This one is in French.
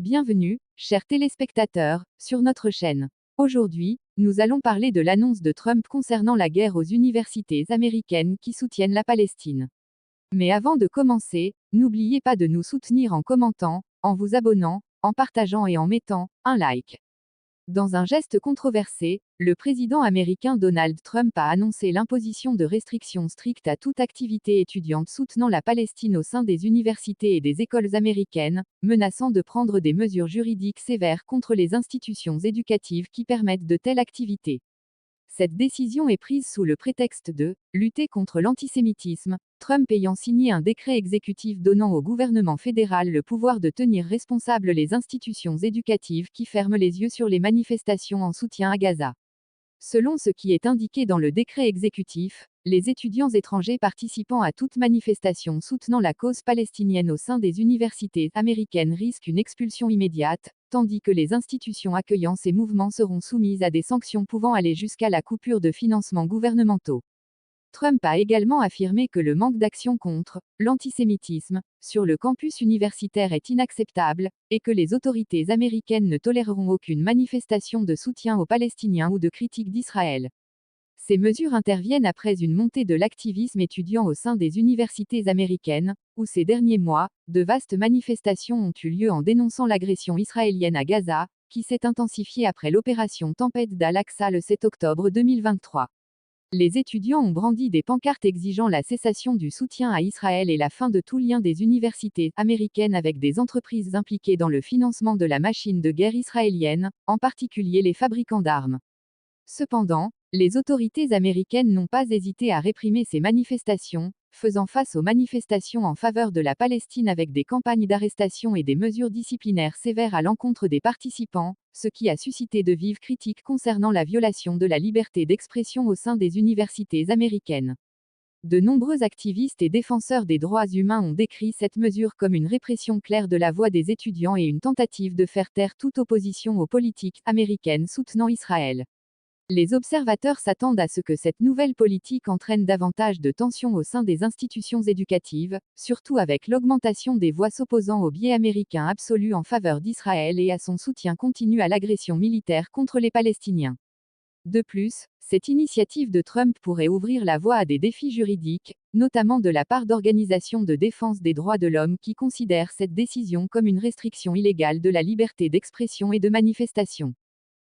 Bienvenue, chers téléspectateurs, sur notre chaîne. Aujourd'hui, nous allons parler de l'annonce de Trump concernant la guerre aux universités américaines qui soutiennent la Palestine. Mais avant de commencer, n'oubliez pas de nous soutenir en commentant, en vous abonnant, en partageant et en mettant un like. Dans un geste controversé, le président américain Donald Trump a annoncé l'imposition de restrictions strictes à toute activité étudiante soutenant la Palestine au sein des universités et des écoles américaines, menaçant de prendre des mesures juridiques sévères contre les institutions éducatives qui permettent de telles activités. Cette décision est prise sous le prétexte de lutter contre l'antisémitisme, Trump ayant signé un décret exécutif donnant au gouvernement fédéral le pouvoir de tenir responsables les institutions éducatives qui ferment les yeux sur les manifestations en soutien à Gaza. Selon ce qui est indiqué dans le décret exécutif, les étudiants étrangers participant à toute manifestation soutenant la cause palestinienne au sein des universités américaines risquent une expulsion immédiate, tandis que les institutions accueillant ces mouvements seront soumises à des sanctions pouvant aller jusqu'à la coupure de financements gouvernementaux. Trump a également affirmé que le manque d'action contre l'antisémitisme sur le campus universitaire est inacceptable, et que les autorités américaines ne toléreront aucune manifestation de soutien aux Palestiniens ou de critique d'Israël. Ces mesures interviennent après une montée de l'activisme étudiant au sein des universités américaines, où ces derniers mois, de vastes manifestations ont eu lieu en dénonçant l'agression israélienne à Gaza, qui s'est intensifiée après l'opération Tempête d'Al-Aqsa le 7 octobre 2023. Les étudiants ont brandi des pancartes exigeant la cessation du soutien à Israël et la fin de tout lien des universités américaines avec des entreprises impliquées dans le financement de la machine de guerre israélienne, en particulier les fabricants d'armes. Cependant, les autorités américaines n'ont pas hésité à réprimer ces manifestations, faisant face aux manifestations en faveur de la Palestine avec des campagnes d'arrestation et des mesures disciplinaires sévères à l'encontre des participants, ce qui a suscité de vives critiques concernant la violation de la liberté d'expression au sein des universités américaines. De nombreux activistes et défenseurs des droits humains ont décrit cette mesure comme une répression claire de la voix des étudiants et une tentative de faire taire toute opposition aux politiques américaines soutenant Israël. Les observateurs s'attendent à ce que cette nouvelle politique entraîne davantage de tensions au sein des institutions éducatives, surtout avec l'augmentation des voix s'opposant au biais américain absolu en faveur d'Israël et à son soutien continu à l'agression militaire contre les Palestiniens. De plus, cette initiative de Trump pourrait ouvrir la voie à des défis juridiques, notamment de la part d'organisations de défense des droits de l'homme qui considèrent cette décision comme une restriction illégale de la liberté d'expression et de manifestation.